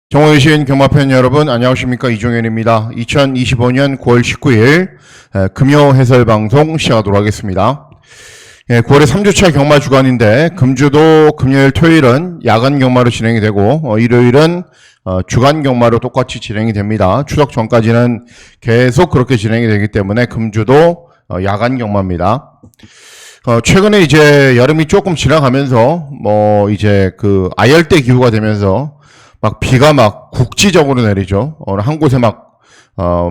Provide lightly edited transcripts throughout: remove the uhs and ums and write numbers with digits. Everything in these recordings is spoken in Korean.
경호유신 경마팬 여러분 안녕하십니까, 이종현입니다. 2025년 9월 19일 금요 해설방송 시작하도록 하겠습니다. 9월의 3주차 경마 주간인데 금주도 금요일 토요일은 야간 경마로 진행이 되고 일요일은 주간 경마로 똑같이 진행이 됩니다. 추석 전까지는 계속 그렇게 진행이 되기 때문에 금주도 야간 경마입니다. 최근에 이제 여름이 조금 지나가면서 이제 그 아열대 기후가 되면서 막 비가 막 국지적으로 내리죠. 한 곳에 막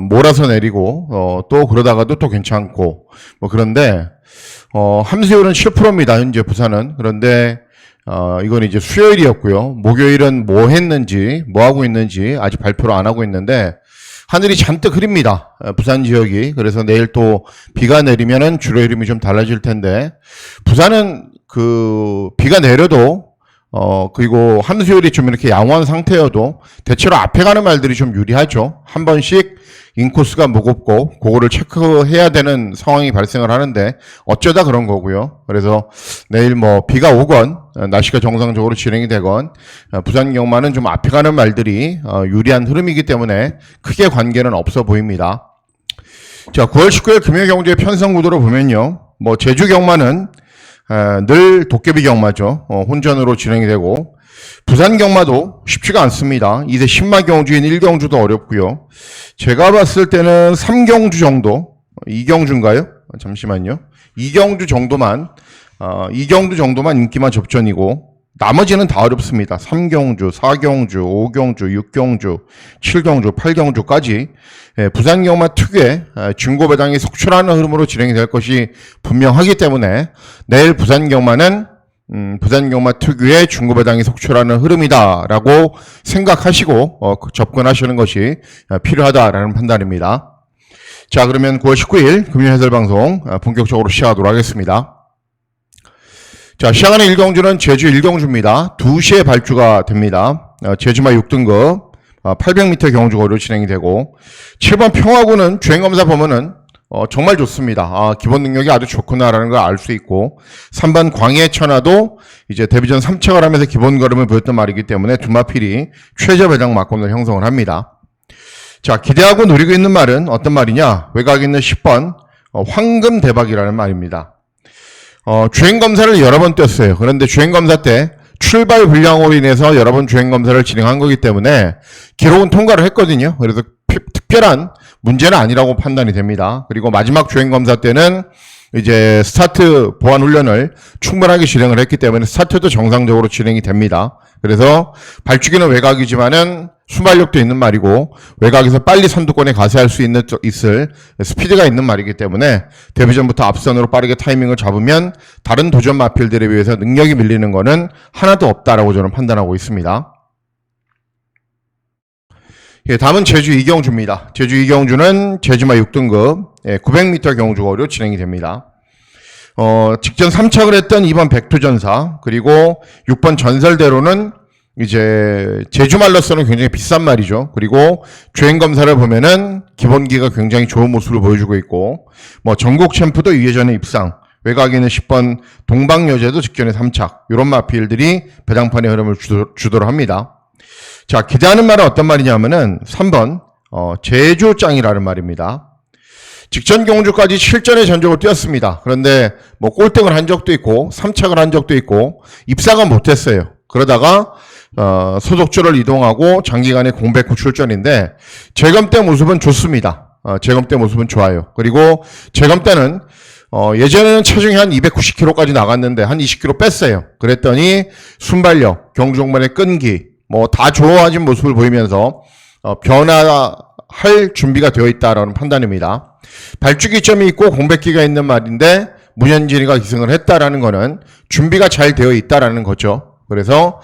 몰아서 내리고 또 그러다가도 또 괜찮고 그런데 함수율은 7%입니다. 현재 부산은. 그런데 이건 이제 수요일이었고요. 목요일은 뭐 했는지 뭐 하고 있는지 아직 발표를 안 하고 있는데 하늘이 잔뜩 흐립니다. 부산 지역이. 그래서 내일 또 비가 내리면은 주로 흐름이 좀 달라질 텐데 부산은 그 비가 내려도 그리고 함수율이 좀 이렇게 양호한 상태여도 대체로 앞에 가는 말들이 좀 유리하죠. 한 번씩 인코스가 무겁고 그거를 체크해야 되는 상황이 발생을 하는데 어쩌다 그런 거고요. 그래서 내일 비가 오건 날씨가 정상적으로 진행이 되건 부산 경마는 좀 앞에 가는 말들이 유리한 흐름이기 때문에 크게 관계는 없어 보입니다. 자, 9월 19일 금요경제 편성 구도로 보면요. 제주 경마는 늘 도깨비 경마죠. 혼전으로 진행이 되고 부산 경마도 쉽지가 않습니다. 2세 신마 경주인 1경주도 어렵고요. 제가 봤을 때는 3경주 정도, 2경주인가요? 잠시만요. 2경주 정도만 인기만 접전이고 나머지는 다 어렵습니다. 3경주, 4경주, 5경주, 6경주, 7경주, 8경주까지 부산 경마 특유의 중고 배당이 속출하는 흐름으로 진행이 될 것이 분명하기 때문에 내일 부산 경마는 부산 경마 특유의 중고 배당이 속출하는 흐름이다라고 생각하시고 접근하시는 것이 필요하다라는 판단입니다. 자, 그러면 9월 19일 금요 해설 방송 본격적으로 시작하도록 하겠습니다. 자, 시작하는 1경주는 제주 1경주입니다. 2시에 발주가 됩니다. 제주마 6등급 800m 경주거리로 진행이 되고 7번 평화구는 주행검사 보면은 정말 좋습니다. 기본 능력이 아주 좋구나라는 걸 알 수 있고 3번 광해 천하도 이제 데뷔전 3착을 하면서 기본 걸음을 보였던 말이기 때문에 두마필이 최저 배당 막권을 형성을 합니다. 자, 기대하고 노리고 있는 말은 어떤 말이냐? 외곽에 있는 10번 황금 대박이라는 말입니다. 주행검사를 여러 번 떴어요. 그런데 주행검사 때 출발 불량으로 인해서 여러 번 주행검사를 진행한 거기 때문에 기록은 통과를 했거든요. 그래서 특별한 문제는 아니라고 판단이 됩니다. 그리고 마지막 주행검사 때는 이제 스타트 보완 훈련을 충분하게 진행을 했기 때문에 스타트도 정상적으로 진행이 됩니다. 그래서 발주기는 외곽이지만은 순발력도 있는 말이고 외곽에서 빨리 선두권에 가세할 수 있을 스피드가 있는 말이기 때문에 데뷔전부터 앞선으로 빠르게 타이밍을 잡으면 다른 도전 마필들에 비해서 능력이 밀리는 거는 하나도 없다라고 저는 판단하고 있습니다. 다음은 제주 2경주입니다. 제주 2경주는 제주마 6등급 900m 경주거리로 진행이 됩니다. 직전 3착을 했던 2번 백두전사 그리고 6번 전설대로는 이제 제주말로서는 굉장히 비싼 말이죠. 그리고 주행검사를 보면은 기본기가 굉장히 좋은 모습을 보여주고 있고 전국 챔프도 2회전에 입상, 외곽에는 10번 동방여제도 직전에 3착 이런 마필들이 배당판의 흐름을 주도를 합니다. 자, 기대하는 말은 어떤 말이냐면은 3번 제주짱이라는 말입니다. 직전 경주까지 7전의 전적을 뛰었습니다. 그런데 꼴등을 한 적도 있고 3착을 한 적도 있고 입상은 못했어요. 그러다가 소속주를 이동하고 장기간의 공백 후 출전인데 재검 때 모습은 좋습니다. 재검 때 모습은 좋아요. 그리고 재검 때는 예전에는 체중이 한 290kg까지 나갔는데 한 20kg 뺐어요. 그랬더니 순발력, 경주종만의 끈기 다 좋아진 모습을 보이면서 변화할 준비가 되어 있다라는 판단입니다. 발주기점이 있고 공백기가 있는 말인데 문현진이가 기승을 했다라는 거는 준비가 잘 되어 있다라는 거죠. 그래서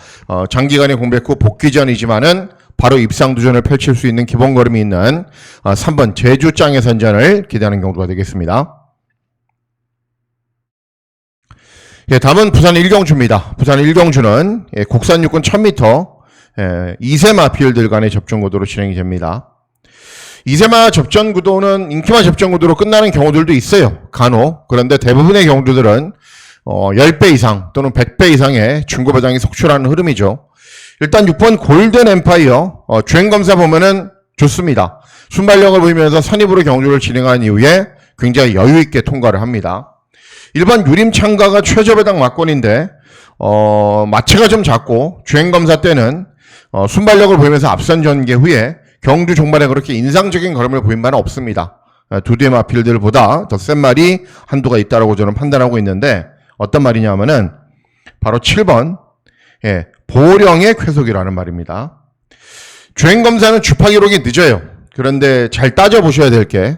장기간의 공백 후 복귀전이지만은 바로 입상두전을 펼칠 수 있는 기본 걸음이 있는 3번 제주짱의 선전을 기대하는 경우가 되겠습니다. 다음은 부산 1경주입니다. 부산 1경주는 국산 육군 1000m 2세마 필들 간의 접전 구도로 진행이 됩니다. 2세마 접전 구도는 인기마 접전 구도로 끝나는 경우들도 있어요. 간혹. 그런데 대부분의 경주들은 10배 이상 또는 100배 이상의 중고 배당이 속출하는 흐름이죠. 일단 6번 골든 엠파이어 주행검사 보면은 좋습니다. 순발력을 보이면서 선입으로 경주를 진행한 이후에 굉장히 여유있게 통과를 합니다. 1번 유림창가가 최저배당 막권인데 마체가 좀 작고 주행검사 때는 순발력을 보이면서 앞선 전개 후에 경주 종반에 그렇게 인상적인 걸음을 보인 바는 없습니다. 두 대의 마필들보다 더 센 말이 한두가 있다고 저는 판단하고 있는데 어떤 말이냐면은 바로 7번 보령의 쾌속이라는 말입니다. 주행검사는 주파 기록이 늦어요. 그런데 잘 따져보셔야 될 게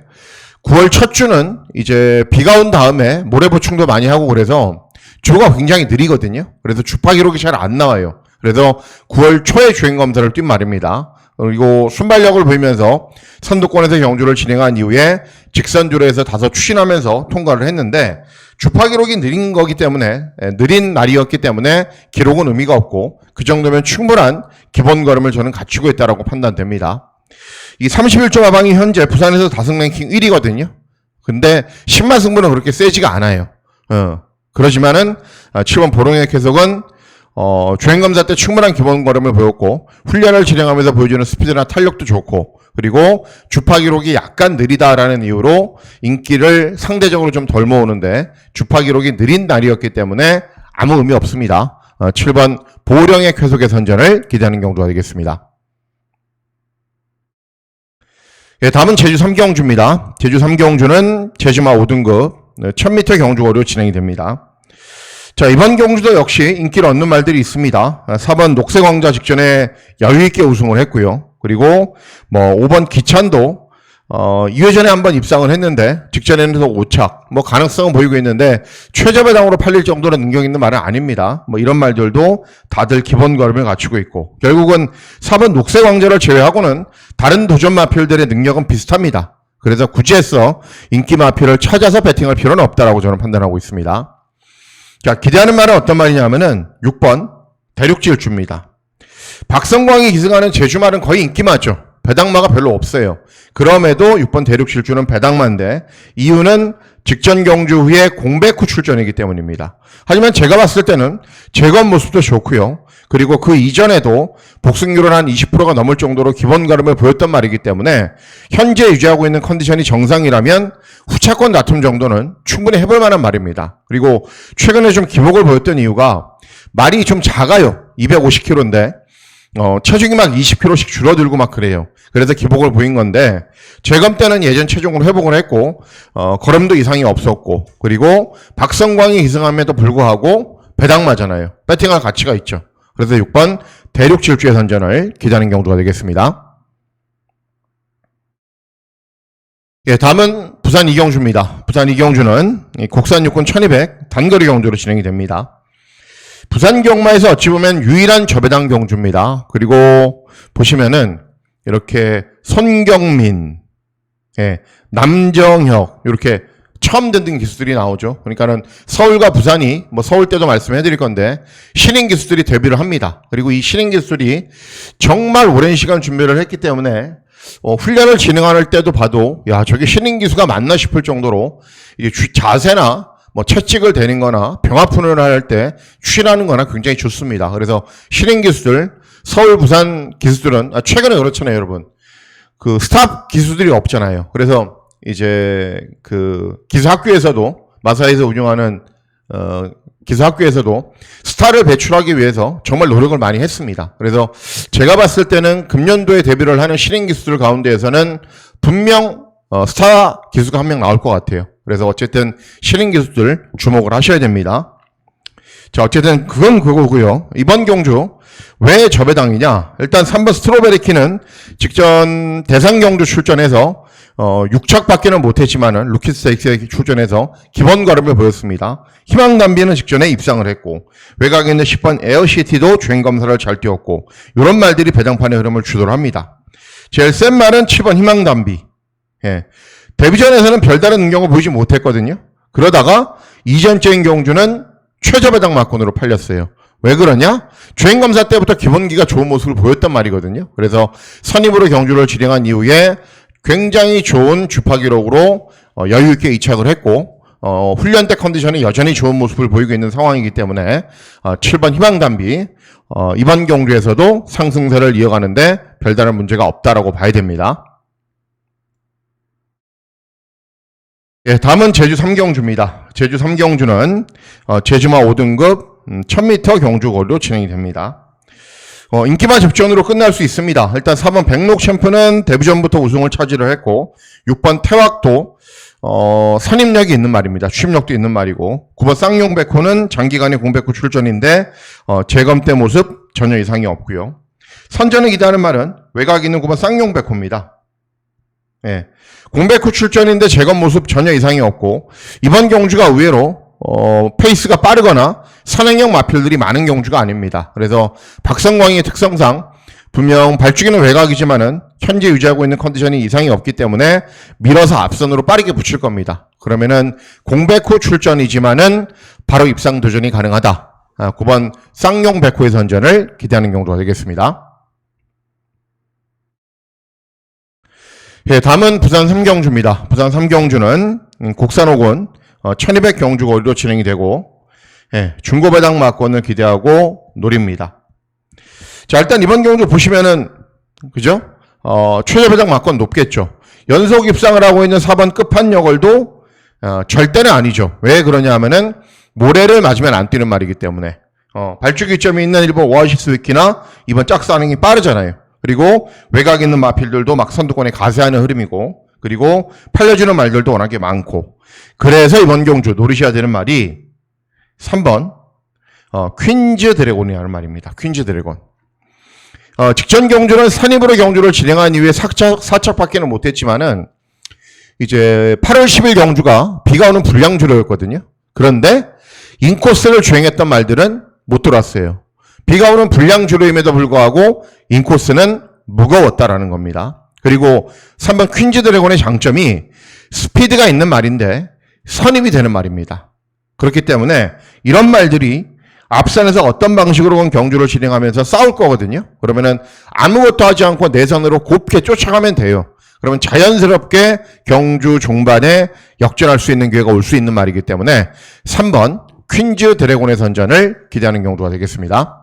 9월 첫 주는 이제 비가 온 다음에 모래 보충도 많이 하고 그래서 주로가 굉장히 느리거든요. 그래서 주파 기록이 잘 안 나와요. 그래서 9월 초에 주행검사를 뛴 말입니다. 그리고 순발력을 보이면서 선두권에서 경주를 진행한 이후에 직선주로에서 다소 추진하면서 통과를 했는데 주파 기록이 느린 거기 때문에 느린 날이었기 때문에 기록은 의미가 없고 그 정도면 충분한 기본 걸음을 저는 갖추고 있다고 판단됩니다. 이 31조 마방이 현재 부산에서 다승 랭킹 1위거든요. 근데 10만 승부는 그렇게 세지가 않아요. 그러지만은 7번 보령의 쾌속은 주행검사 때 충분한 기본 걸음을 보였고 훈련을 진행하면서 보여주는 스피드나 탄력도 좋고 그리고 주파 기록이 약간 느리다라는 이유로 인기를 상대적으로 좀 덜 모으는데 주파 기록이 느린 날이었기 때문에 아무 의미 없습니다. 7번 보령의 쾌속의 선전을 기대하는 경주가 되겠습니다. 다음은 제주 3경주입니다. 제주 3경주는 제주마 5등급 1000m 경주거리로 진행이 됩니다. 자, 이번 경주도 역시 인기를 얻는 말들이 있습니다. 4번 녹색왕자 직전에 여유있게 우승을 했고요. 그리고 5번 기찬도 2회전에 한번 입상을 했는데 직전에는 5착 가능성은 보이고 있는데 최저배당으로 팔릴 정도로 능력 있는 말은 아닙니다. 이런 말들도 다들 기본 걸음을 갖추고 있고 결국은 4번 녹색왕자를 제외하고는 다른 도전 마필들의 능력은 비슷합니다. 그래서 굳이 해서 인기 마필을 찾아서 배팅할 필요는 없다라고 저는 판단하고 있습니다. 자, 기대하는 말은 어떤 말이냐면은 6번 대륙질주입니다. 박성광이 기승하는 제주말은 거의 인기마죠. 배당마가 별로 없어요. 그럼에도 6번 대륙질주는 배당마인데 이유는 직전 경주 후에 공백 후 출전이기 때문입니다. 하지만 제가 봤을 때는 재건 모습도 좋고요. 그리고 그 이전에도 복승률은 한 20%가 넘을 정도로 기본 걸음을 보였던 말이기 때문에 현재 유지하고 있는 컨디션이 정상이라면 후차권 다툼 정도는 충분히 해볼 만한 말입니다. 그리고 최근에 좀 기복을 보였던 이유가 말이 좀 작아요. 250kg인데 체중이 막 20kg씩 줄어들고 막 그래요. 그래서 기복을 보인 건데 재검 때는 예전 체중으로 회복을 했고 걸음도 이상이 없었고 그리고 박성광이 기승함에도 불구하고 배당마잖아요. 배팅할 가치가 있죠. 그래서 6번 대륙질주의 선전을 기대하는 경주가 되겠습니다. 다음은 부산 이경주입니다. 부산 이경주는 국산 육군 1200 단거리 경주로 진행이 됩니다. 부산 경마에서 어찌 보면 유일한 저배당 경주입니다. 그리고 보시면은 이렇게 손경민, 남정혁 이렇게 처음 듣는 기수들이 나오죠. 그러니까는 서울과 부산이 서울 때도 말씀해 드릴 건데 신인 기수들이 데뷔를 합니다. 그리고 이 신인 기수들이 정말 오랜 시간 준비를 했기 때문에 훈련을 진행할 때도 봐도 야 저게 신인 기수가 맞나 싶을 정도로 이게 자세나 채찍을 대는 거나 병합훈련을 할 때 추진하는 거나 굉장히 좋습니다. 그래서 신인 기수들 서울 부산 기수들은 최근에 그렇잖아요, 여러분. 그 스탑 기수들이 없잖아요. 그래서 이제 그 기수학교에서도 마사에서 운영하는 기수학교에서도 스타를 배출하기 위해서 정말 노력을 많이 했습니다. 그래서 제가 봤을 때는 금년도에 데뷔를 하는 신인 기수들 가운데에서는 분명 스타 기수가 한 명 나올 것 같아요. 그래서 어쨌든 신인 기수들 주목을 하셔야 됩니다. 자, 어쨌든 그건 그거고요. 이번 경주 왜 저배당이냐? 일단 3번 스트로베리키는 직전 대상 경주 출전해서 6착밖에는 못했지만은 루키스테이크스에 출전해서 기본 걸음을 보였습니다. 희망담비는 직전에 입상을 했고 외곽에 있는 10번 에어시티도 주행검사를 잘 뛰었고 이런 말들이 배당판의 흐름을 주도를 합니다. 제일 센 말은 7번 희망담비. 데뷔전에서는 별다른 능력을 보이지 못했거든요. 그러다가 이전적인 경주는 최저배당 막권으로 팔렸어요. 왜 그러냐? 주행검사 때부터 기본기가 좋은 모습을 보였단 말이거든요. 그래서 선입으로 경주를 진행한 이후에 굉장히 좋은 주파 기록으로 여유있게 이착을 했고 훈련 때 컨디션이 여전히 좋은 모습을 보이고 있는 상황이기 때문에 7번 희망담비 이번 경주에서도 상승세를 이어가는데 별다른 문제가 없다라고 봐야 됩니다. 예, 다음은 제주 3경주입니다. 제주 3경주는 제주마 5등급 1000m 경주거리로 진행이 됩니다. 인기만 접전으로 끝날 수 있습니다. 일단 4번 백록 챔프는 데뷔전부터 우승을 차지를 했고 6번 태왁도 선임력이 있는 말입니다. 취임력도 있는 말이고 9번 쌍용백호는 장기간의 공백호 출전인데 재검대 모습 전혀 이상이 없고요. 선전을 기대하는 말은 외곽에 있는 9번 쌍용백호입니다. 예, 공백호 출전인데 재검 모습 전혀 이상이 없고 이번 경주가 의외로 페이스가 빠르거나 선행형 마필들이 많은 경주가 아닙니다. 그래서 박성광의 특성상 분명 발주기는 외곽이지만은 현재 유지하고 있는 컨디션이 이상이 없기 때문에 밀어서 앞선으로 빠르게 붙일 겁니다. 그러면은 공백호 출전이지만은 바로 입상 도전이 가능하다. 9번 쌍용백호의 선전을 기대하는 경주가 되겠습니다. 예, 다음은 부산 3경주입니다. 부산 3경주는 곡산호군 1200 경주거리로 진행이 되고 예, 중고배당 막권을 기대하고 노립니다. 자, 일단 이번 경주 보시면은 그죠? 최저배당 막권 높겠죠. 연속 입상을 하고 있는 4번 끝판여걸도 절대는 아니죠. 왜 그러냐 하면은 모래를 맞으면 안 뛰는 말이기 때문에 발주기 점이 있는 1번 오아시스 위키나 이번 짝사능이 빠르잖아요. 그리고 외곽에 있는 마필들도 막 선두권에 가세하는 흐름이고 그리고 팔려주는 말들도 워낙에 많고 그래서 이번 경주 노리셔야 되는 말이 3번 퀸즈 드래곤이라는 말입니다. 퀸즈 드래곤. 직전 경주는 선입으로 경주를 진행한 이후에 사착밖에는 못했지만은 이제 8월 10일 경주가 비가 오는 불량주로였거든요. 그런데 인코스를 주행했던 말들은 못 돌았어요. 비가 오는 불량주로임에도 불구하고 인코스는 무거웠다라는 겁니다. 그리고 3번 퀸즈 드래곤의 장점이 스피드가 있는 말인데 선입이 되는 말입니다. 그렇기 때문에 이런 말들이 앞선에서 어떤 방식으로 경주를 진행하면서 싸울 거거든요. 그러면은 아무것도 하지 않고 내선으로 곱게 쫓아가면 돼요. 그러면 자연스럽게 경주 종반에 역전할 수 있는 기회가 올 수 있는 말이기 때문에 3번 퀸즈 드래곤의 선전을 기대하는 경주가 되겠습니다.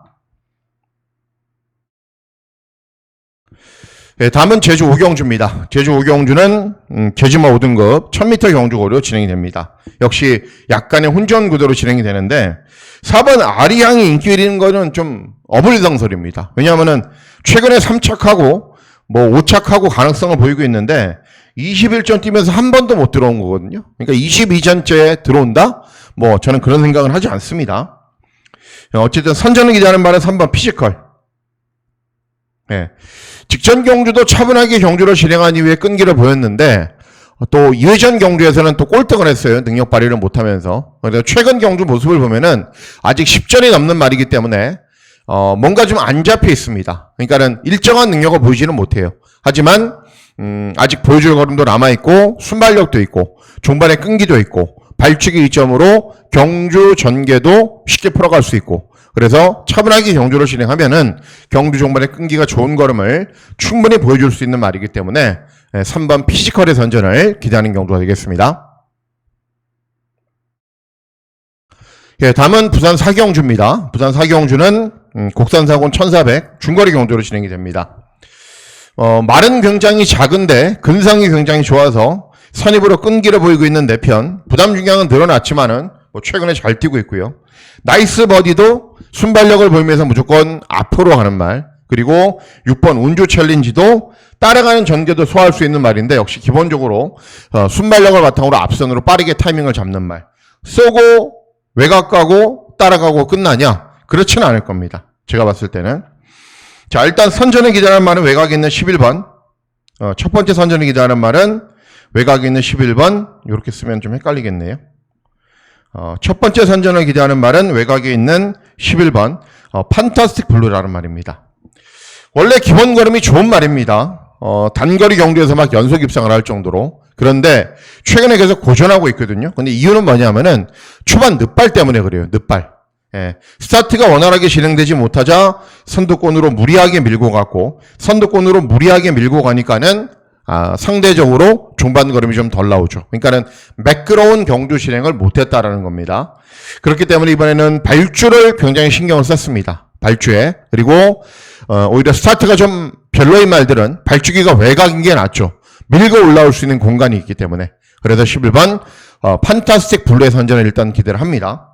네, 다음은 제주 5경주입니다. 제주 5경주는 제주마 5등급 1000m 경주거리로 진행이 됩니다. 역시 약간의 혼전 구도로 진행이 되는데 4번 아리향이 인기 있는 거는 좀 어불성설입니다. 왜냐하면은 최근에 3착하고 뭐 5착하고 가능성을 보이고 있는데 21전 뛰면서 한 번도 못 들어온 거거든요. 그러니까 22전째에 들어온다? 뭐 저는 그런 생각은 하지 않습니다. 어쨌든 선전을 기대하는 말은 3번 피지컬. 네. 직전 경주도 차분하게 경주를 진행한 이후에 끈기를 보였는데 또 예전 경주에서는 또 꼴등을 했어요. 능력 발휘를 못하면서. 그래서 최근 경주 모습을 보면은 아직 10전이 넘는 말이기 때문에 뭔가 좀 안 잡혀 있습니다. 그러니까는 일정한 능력을 보이지는 못해요. 하지만 아직 보여줄 걸음도 남아있고 순발력도 있고 종반의 끈기도 있고 발치기 이점으로 경주 전개도 쉽게 풀어갈 수 있고 그래서 차분하게 경주를 진행하면은 경주 종반의 끈기가 좋은 걸음을 충분히 보여줄 수 있는 말이기 때문에 3번 피지컬의 선전을 기대하는 경주가 되겠습니다. 예, 다음은 부산 4경주입니다. 부산 4경주는 곡산사곤 1400 중거리 경주로 진행이 됩니다. 말은 굉장히 작은데 근성이 굉장히 좋아서 선입으로 끈기를 보이고 있는 내 편 부담 중량은 늘어났지만은 뭐 최근에 잘 뛰고 있고요. 나이스 버디도 순발력을 보이면서 무조건 앞으로 가는 말 그리고 6번 운주 챌린지도 따라가는 전개도 소화할 수 있는 말인데 역시 기본적으로 순발력을 바탕으로 앞선으로 빠르게 타이밍을 잡는 말 쏘고 외곽 가고 따라가고 끝나냐? 그렇지는 않을 겁니다. 제가 봤을 때는. 자, 일단 선전을 기대하는 말은 외곽에 있는 11번. 첫 번째 선전을 기대하는 말은 외곽에 있는 11번. 이렇게 쓰면 좀 헷갈리겠네요. 첫 번째 선전을 기대하는 말은 외곽에 있는 11번. 판타스틱 블루라는 말입니다. 원래 기본 걸음이 좋은 말입니다. 단거리 경주에서 막 연속 입상을 할 정도로. 그런데 최근에 계속 고전하고 있거든요. 근데 이유는 뭐냐면은 초반 늦발 때문에 그래요. 늦발. 예. 스타트가 원활하게 진행되지 못하자 선두권으로 무리하게 밀고 갔고 선두권으로 무리하게 밀고 가니까는 상대적으로 중반 걸음이 좀 덜 나오죠. 그러니까는 매끄러운 경주 진행을 못했다라는 겁니다. 그렇기 때문에 이번에는 발주를 굉장히 신경을 썼습니다. 발주에. 그리고 오히려 스타트가 좀 별로인 말들은 발주기가 외곽인 게 낫죠. 밀고 올라올 수 있는 공간이 있기 때문에. 그래서 11번 판타스틱 블루의 선전을 일단 기대를 합니다.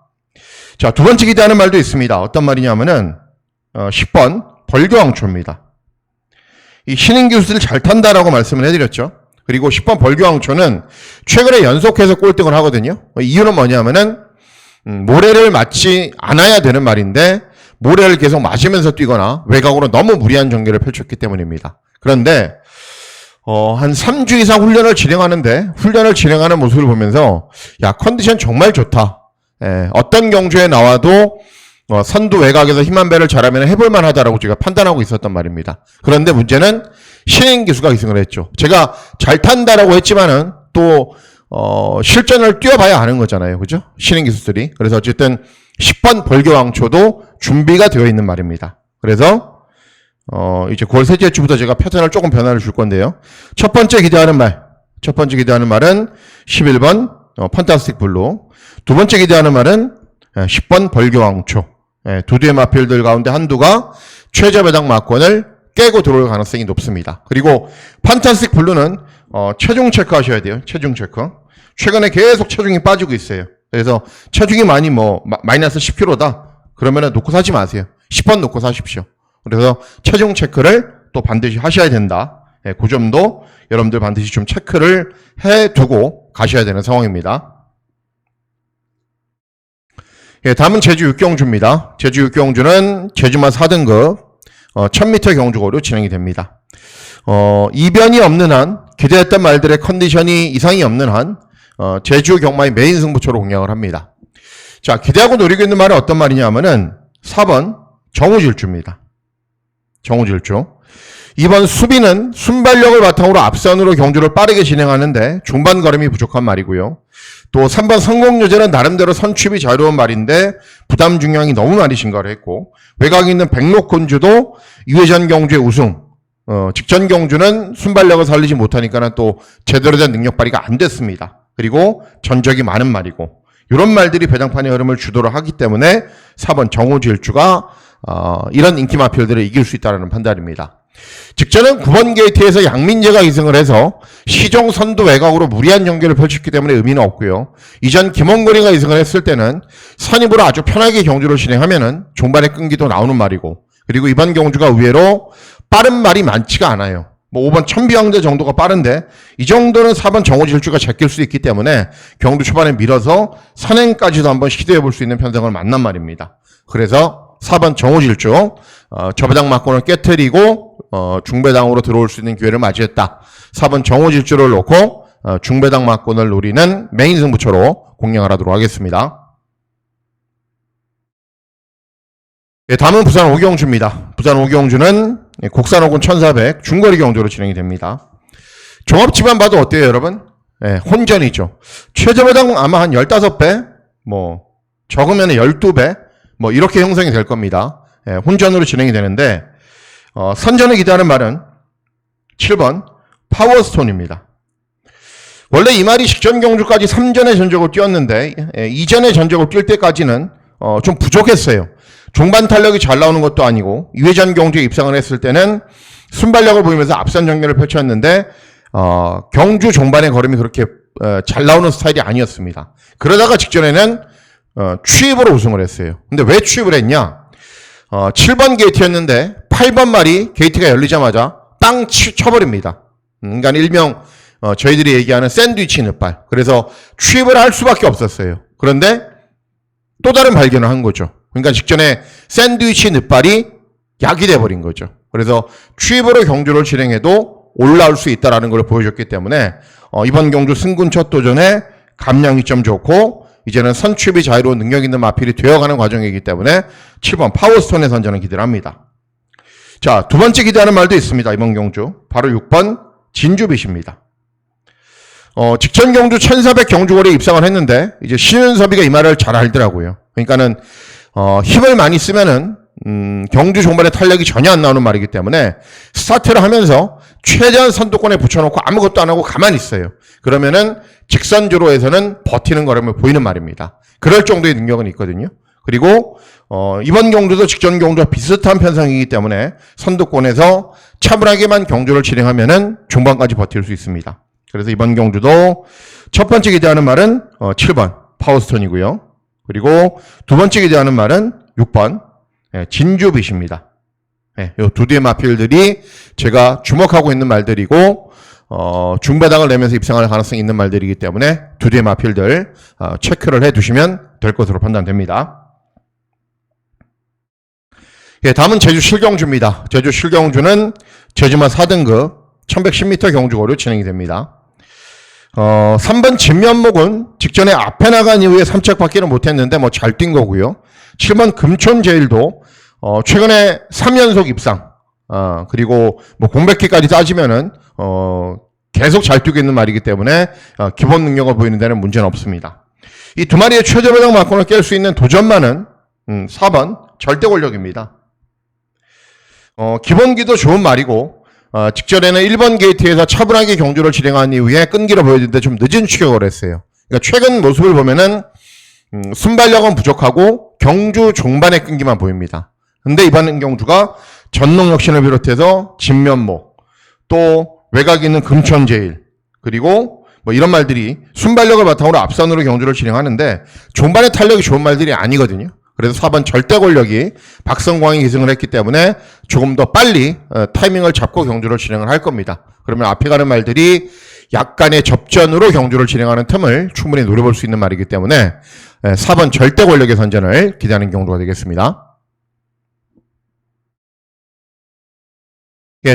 자, 두 번째 기대하는 말도 있습니다. 어떤 말이냐면은 10번 벌교왕초입니다. 이 신인 기수들 잘 탄다라고 말씀을 해드렸죠. 그리고 10번 벌교왕초는 최근에 연속해서 꼴등을 하거든요. 이유는 뭐냐면은 모래를 맞지 않아야 되는 말인데 모래를 계속 맞으면서 뛰거나 외곽으로 너무 무리한 전개를 펼쳤기 때문입니다. 그런데 한 3주 이상 훈련을 진행하는 모습을 보면서 야, 컨디션 정말 좋다. 어떤 경주에 나와도 선두 외곽에서 힘한 배를 잘하면 해볼만 하다라고 제가 판단하고 있었단 말입니다. 그런데 문제는 신인 기수가 기승을 했죠. 제가 잘 탄다라고 했지만은 또 실전을 뛰어봐야 아는 거잖아요. 그죠? 신인 기수들이. 그래서 어쨌든 10번 벌교왕초도 준비가 되어 있는 말입니다. 그래서 이제 9월 셋째 주부터 제가 패턴을 조금 변화를 줄 건데요. 첫 번째 기대하는 말은 11번 판타스틱 블루. 두 번째 기대하는 말은 10번 벌교왕초. 두 대의 마필들 가운데 한두가 최저 배당 마권을 깨고 들어올 가능성이 높습니다. 그리고 판타스틱 블루는 체중 체크하셔야 돼요. 체중 체크. 최근에 계속 체중이 빠지고 있어요. 그래서 체중이 많이 마이너스 10kg다. 그러면은 놓고 사지 마세요. 10번 놓고 사십시오. 그래서 체중 체크를 또 반드시 하셔야 된다. 그 점도 여러분들 반드시 좀 체크를 해두고 가셔야 되는 상황입니다. 다음은 제주 육경주입니다. 제주 육경주는 제주마 4등급 1000m 경주고로 진행이 됩니다. 이변이 없는 한, 기대했던 말들의 컨디션이 이상이 없는 한 제주 경마의 메인 승부처로 공략을 합니다. 자, 기대하고 노리고 있는 말은 어떤 말이냐면은 4번 정우질주입니다. 정우질주. 이번 수비는 순발력을 바탕으로 앞선으로 경주를 빠르게 진행하는데 중반 걸음이 부족한 말이고요. 또 3번 성공요제는 나름대로 선취비 자유로운 말인데 부담 중량이 너무 많이 증가를 했고, 외곽에 있는 백록군주도 2회전 경주의 우승, 직전 경주는 순발력을 살리지 못하니까는 또 제대로 된 능력 발휘가 안 됐습니다. 그리고 전적이 많은 말이고, 이런 말들이 배당판의 흐름을 주도를 하기 때문에 4번 정우질주가 이런 인기 마필들을 이길 수 있다는 판단입니다. 직전은 9번 게이트에서 양민재가 기승을 해서 시종 선두 외곽으로 무리한 연결을 펼쳤기 때문에 의미는 없고요. 이전 김원근이가 기승을 했을 때는 선입으로 아주 편하게 경주를 진행하면은 종반의 끈기도 나오는 말이고, 그리고 이번 경주가 의외로 빠른 말이 많지가 않아요. 5번 천비왕대 정도가 빠른데 이 정도는 4번 정우질주가 제낄 수 있기 때문에 경주 초반에 밀어서 선행까지도 한번 시도해 볼 수 있는 편성을 만난 말입니다. 그래서 4번 정우질주 저배당 막권을 깨트리고 중배당으로 들어올 수 있는 기회를 맞이했다. 4번 정우질주를 놓고 중배당 막권을 노리는 메인 승부처로 공략을 하도록 하겠습니다. 다음은 부산 오경주입니다. 부산 오경주는 국산 5군 1400 중거리 경주로 진행이 됩니다. 종합치만 봐도 어때요, 여러분? 혼전이죠. 최저배당 아마 한 15배, 적으면 12배, 이렇게 형성이 될 겁니다. 혼전으로 진행이 되는데, 선전을 기대하는 말은 7번 파워스톤입니다. 원래 이 말이 직전 경주까지 3전의 전적을 뛰었는데, 이전의 전적을 뛸 때까지는 좀 부족했어요. 종반 탄력이 잘 나오는 것도 아니고 2회전 경주에 입상을 했을 때는 순발력을 보이면서 앞선 전개를 펼쳤는데 경주 종반의 걸음이 그렇게 잘 나오는 스타일이 아니었습니다. 그러다가 직전에는 취입으로 우승을 했어요. 근데 왜 취입을 했냐? 7번 게이트였는데 8번 말이 게이트가 열리자마자 빵 쳐버립니다. 그러니까 일명 저희들이 얘기하는 샌드위치 늑발. 그래서 취입을 할 수밖에 없었어요. 그런데 또 다른 발견을 한 거죠. 그러니까 직전에 샌드위치 늑발이 약이 돼버린 거죠. 그래서 취입으로 경주를 진행해도 올라올 수 있다는 걸 보여줬기 때문에 이번 경주 승군 첫 도전에 감량이 좀 좋고 이제는 선취입이 자유로운 능력 있는 마필이 되어가는 과정이기 때문에 7번 파워스톤의 선전을 기대를 합니다. 자, 두 번째 기대하는 말도 있습니다. 이번 경주 바로 6번 진주빛입니다. 직전 경주 1400 경주거리에 입상을 했는데 이제 신윤섭이가 이 말을 잘 알더라고요. 그러니까는 힘을 많이 쓰면은 경주 종반에 탄력이 전혀 안 나오는 말이기 때문에 스타트를 하면서 최대한 선두권에 붙여놓고 아무것도 안 하고 가만히 있어요. 그러면은 직선주로에서는 버티는 걸음을 보이는 말입니다. 그럴 정도의 능력은 있거든요. 그리고 이번 경주도 직전 경주와 비슷한 편성이기 때문에 선두권에서 차분하게만 경주를 진행하면은 중반까지 버틸 수 있습니다. 그래서 이번 경주도 첫 번째 기대하는 말은 7번 파워스톤이고요. 그리고 두 번째 기대하는 말은 6번 진주빛입니다. 이 두 대의 마필들이 제가 주목하고 있는 말들이고 중배당을 내면서 입상할 가능성이 있는 말들이기 때문에 두 대의 마필들 체크를 해두시면 될 것으로 판단됩니다. 다음은 제주 실경주입니다. 제주 실경주는 제주마 4등급 1110m 경주거리로 진행이 됩니다. 3번 진면목은 직전에 앞에 나간 이후에 3착밖에는 못했는데 뭐 잘 뛴 거고요. 7번 금촌제일도 최근에 3연속 입상, 그리고 뭐 공백기까지 따지면은 계속 잘 뛰고 있는 말이기 때문에 기본 능력을 보이는 데는 문제는 없습니다. 이 두 마리의 최저배당 막권을 깰 수 있는 도전만은 4번 절대 권력입니다. 기본기도 좋은 말이고 직전에는 1번 게이트에서 차분하게 경주를 진행한 이후에 끈기를 보여주는데 좀 늦은 추격을 했어요. 그러니까 최근 모습을 보면은 순발력은 부족하고 경주 종반의 끈기만 보입니다. 근데 이번 경주가 전농혁신을 비롯해서 진면목, 또 외곽에 있는 금천제일, 그리고 뭐 이런 말들이 순발력을 바탕으로 앞선으로 경주를 진행하는데 종반의 탄력이 좋은 말들이 아니거든요. 그래서 4번 절대 권력이 박성광이 기승을 했기 때문에 조금 더 빨리 타이밍을 잡고 경주를 진행을 할 겁니다. 그러면 앞에 가는 말들이 약간의 접전으로 경주를 진행하는 틈을 충분히 노려볼 수 있는 말이기 때문에 4번 절대 권력의 선전을 기대하는 경주가 되겠습니다.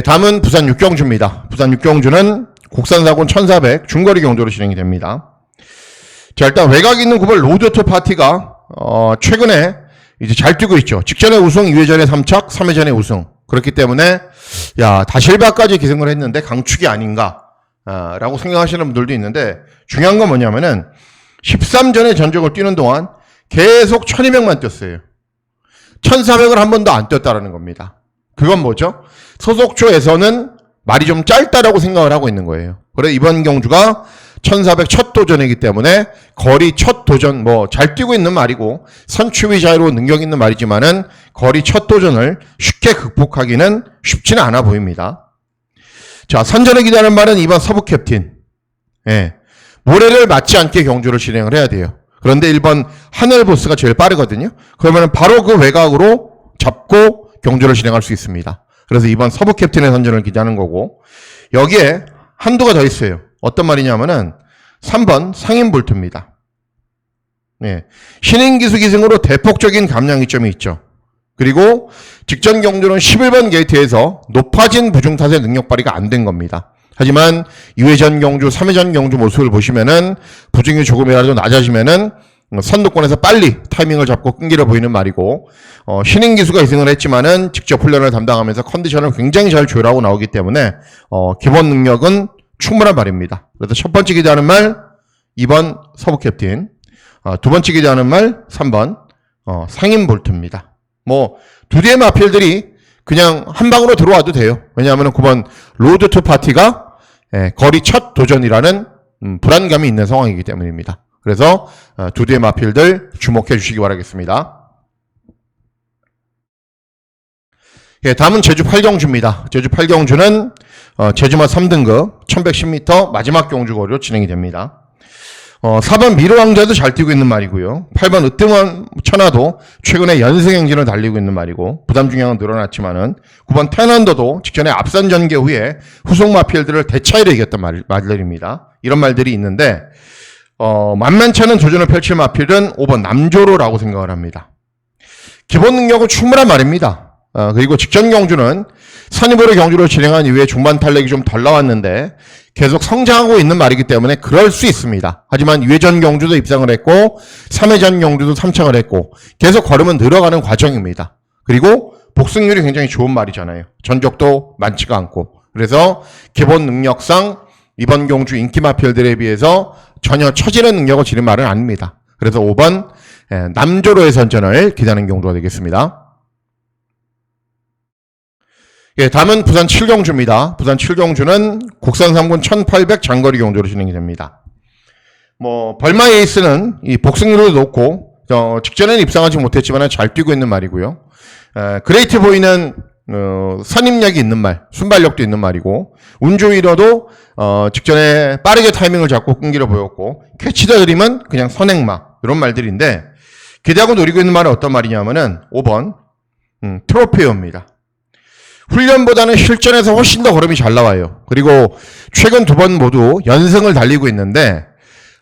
다음은 부산 육경주입니다. 부산 육경주는 국산사군 1400 중거리 경주로 진행이 됩니다. 자, 일단 외곽에 있는 9번 로드투 파티가 최근에 이제 잘 뛰고 있죠. 직전에 우승, 2회전에 3착, 3회전에 우승. 그렇기 때문에 다실바까지 기승을 했는데 강축이 아닌가 라고 생각하시는 분들도 있는데 중요한 건 뭐냐면은 13전에 전적을 뛰는 동안 계속 1200만 뛰었어요. 1400을 한 번도 안 뛰었다라는 겁니다. 그건 뭐죠? 소속초에서는 말이 좀 짧다라고 생각을 하고 있는 거예요. 그래서 이번 경주가 1400 첫 도전이기 때문에 거리 첫 도전, 뭐 잘 뛰고 있는 말이고 선추위 자유로 능력 있는 말이지만은 거리 첫 도전을 쉽게 극복하기는 쉽지는 않아 보입니다. 자, 선전을 기대하는 말은 2번 서부 캡틴. 모래를 맞지 않게 경주를 진행을 해야 돼요. 그런데 1번 하늘 보스가 제일 빠르거든요. 그러면 바로 그 외곽으로 잡고 경주를 진행할 수 있습니다. 그래서 2번 서부 캡틴의 선전을 기대하는 거고 여기에 한두가 더 있어요. 어떤 말이냐면은 3번 상인볼트입니다. 신인기수 기승으로 대폭적인 감량 이점이 있죠. 그리고 직전 경주는 11번 게이트에서 높아진 부중탓의 능력 발휘가 안 된 겁니다. 하지만 2회전 경주, 3회전 경주 모습을 보시면은 부중이 조금이라도 낮아지면은 선두권에서 빨리 타이밍을 잡고 끈기를 보이는 말이고 신인 기수가 이승을 했지만은 직접 훈련을 담당하면서 컨디션을 굉장히 잘 조율하고 나오기 때문에 기본 능력은 충분한 말입니다. 그래서 첫 번째 기대하는 말 2번 서부 캡틴, 두 번째 기대하는 말 3번 상인 볼트입니다. 뭐 두 대의 마필들이 그냥 한 방으로 들어와도 돼요. 왜냐하면 9번 로드 투 파티가 거리 첫 도전이라는 불안감이 있는 상황이기 때문입니다. 그래서 두 대의 마필들 주목해 주시기 바라겠습니다. 다음은 제주 8경주입니다. 제주 8경주는 제주마 3등급 1110m 마지막 경주거리로 진행이 됩니다. 4번 미르왕자도 잘 뛰고 있는 말이고요. 8번 으뜸원 천하도 최근에 연승행진을 달리고 있는 말이고 부담 중량은 늘어났지만은 9번 테넌더도 직전에 앞선 전개 후에 후속 마필들을 대차이로 이겼던 말들입니다. 이런 말들이 있는데 만만치 않은 도전을 펼칠 마필은 5번 남조로라고 생각을 합니다. 기본 능력은 충분한 말입니다. 그리고 직전 경주는 선입으로 경주를 진행한 이후에 중반 탄력이 좀 덜 나왔는데 계속 성장하고 있는 말이기 때문에 그럴 수 있습니다. 하지만 2회전 경주도 입상을 했고 3회전 경주도 3착을 했고 계속 걸으면 늘어가는 과정입니다. 그리고 복승률이 굉장히 좋은 말이잖아요. 전적도 많지가 않고. 그래서 기본 능력상 이번 경주 인기 마필들에 비해서 전혀 처지는 능력을 지닌 말은 아닙니다. 그래서 5번 남조로의 선전을 기대하는 경주가 되겠습니다. 다음은 부산 7경주입니다. 부산 7경주는 국산 3군 1800 장거리 경주로 진행이 됩니다. 벌마 에이스는 이 복승률도 높고 직전에는 입상하지 못했지만 잘 뛰고 있는 말이고요. 그레이트 보이는 선임력이 있는 말, 순발력도 있는 말이고, 운조이러도 직전에 빠르게 타이밍을 잡고 끈기를 보였고, 캐치더 드림은 그냥 선행마, 이런 말들인데, 기대하고 노리고 있는 말은 어떤 말이냐면은 5번 트로페어입니다. 훈련보다는 실전에서 훨씬 더 걸음이 잘 나와요. 그리고 최근 2번 모두 연승을 달리고 있는데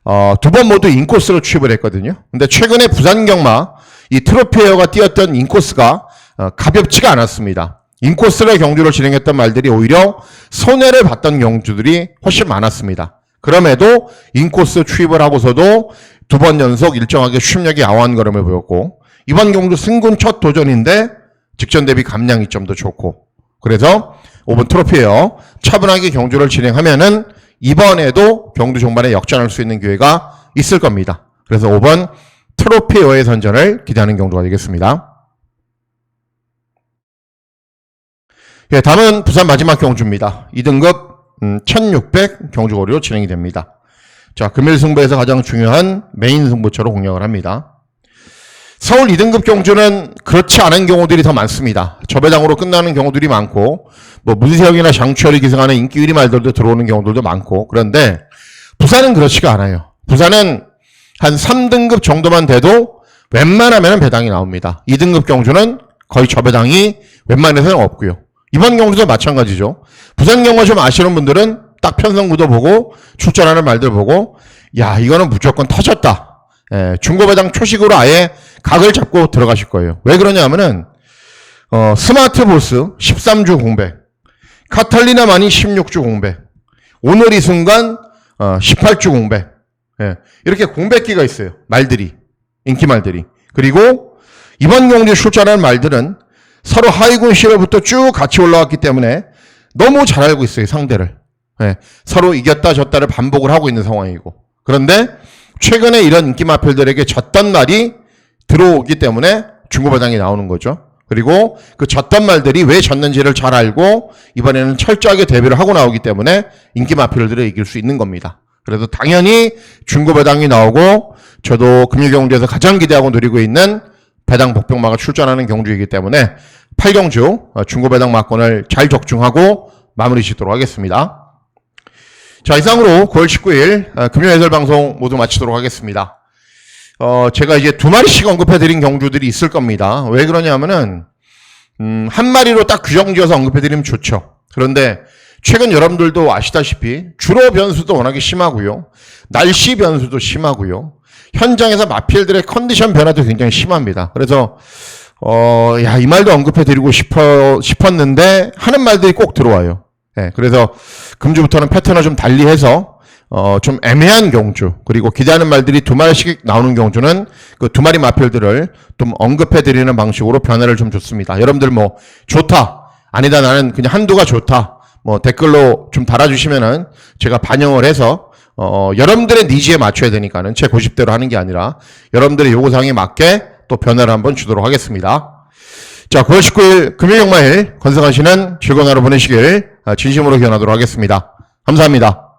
2번 모두 인코스로 취입을 했거든요. 근데 최근에 부산 경마 이 트로페어가 뛰었던 인코스가 가볍지가 않았습니다. 인코스로 경주를 진행했던 말들이 오히려 손해를 봤던 경주들이 훨씬 많았습니다. 그럼에도 인코스 취입을 하고서도 2번 연속 일정하게 쉼력이 야호한 걸음을 보였고, 이번 경주 승군 첫 도전인데 직전 대비 감량이 좀 더 좋고, 그래서 5번 트로피에어 차분하게 경주를 진행하면은 이번에도 경주 종반에 역전할 수 있는 기회가 있을 겁니다. 그래서 5번 트로피에어의 선전을 기대하는 경주가 되겠습니다. 예, 다음은 부산 마지막 경주입니다. 2등급 1600 경주거리로 진행이 됩니다. 자, 금일 승부에서 가장 중요한 메인 승부처로 공략을 합니다. 서울 2등급 경주는 그렇지 않은 경우들이 더 많습니다. 저배당으로 끝나는 경우들이 많고, 뭐 문세영이나 장추열이 기승하는 인기 1위 말들도 들어오는 경우들도 많고, 그런데 부산은 그렇지가 않아요. 부산은 한 3등급 정도만 돼도 웬만하면 배당이 나옵니다. 2등급 경주는 거의 저배당이 웬만해서는 없고요. 이번 경주도 마찬가지죠. 부산 경마 좀 아시는 분들은 딱 편성구도 보고 출전하는 말들 보고, 야, 이거는 무조건 터졌다. 예, 중고배당 초식으로 아예 각을 잡고 들어가실 거예요. 왜 그러냐면은 스마트 보스 13주 공백, 카탈리나 마니 16주 공백, 오늘 이 순간 18주 공백. 예, 이렇게 공백기가 있어요. 말들이, 인기 말들이. 그리고 이번 경주에 출전하는 말들은 서로 하위군 시절부터 쭉 같이 올라왔기 때문에 너무 잘 알고 있어요, 상대를. 예, 서로 이겼다 졌다를 반복을 하고 있는 상황이고. 그런데 최근에 이런 인기 마필들에게 졌던 말이 들어오기 때문에 중고배당이 나오는 거죠. 그리고 그 졌던 말들이 왜 졌는지를 잘 알고 이번에는 철저하게 대비를 하고 나오기 때문에 인기 마필들을 이길 수 있는 겁니다. 그래서 당연히 중고배당이 나오고, 저도 금일경주에서 가장 기대하고 누리고 있는 배당 복병마가 출전하는 경주이기 때문에 8경주 중고배당 막권을 잘 적중하고 마무리 짓도록 하겠습니다. 자, 이상으로 9월 19일 금요 해설방송 모두 마치도록 하겠습니다. 제가 이제 2마리씩 언급해드린 경주들이 있을 겁니다. 왜 그러냐면은 한 마리로 딱 규정지어서 언급해드리면 좋죠. 그런데 최근 여러분들도 아시다시피 주로 변수도 워낙에 심하고요. 날씨 변수도 심하고요. 현장에서 마필들의 컨디션 변화도 굉장히 심합니다. 그래서 야, 이 말도 언급해드리고 싶었는데 하는 말들이 꼭 들어와요. 네, 그래서 금주부터는 패턴을 좀 달리해서 좀 애매한 경주, 그리고 기대하는 말들이 2마리씩 나오는 경주는 그 2마리 마필들을 좀 언급해드리는 방식으로 변화를 좀 줬습니다. 여러분들 뭐 좋다, 아니다, 나는 그냥 한두가 좋다, 뭐 댓글로 좀 달아주시면은 제가 반영을 해서 여러분들의 니즈에 맞춰야 되니까는 제 고집대로 하는 게 아니라 여러분들의 요구사항에 맞게 또 변화를 한번 주도록 하겠습니다. 자, 9월 19일 금요일경마일 건승하시는 즐거운 하루 보내시길 진심으로 기원하도록 하겠습니다. 감사합니다.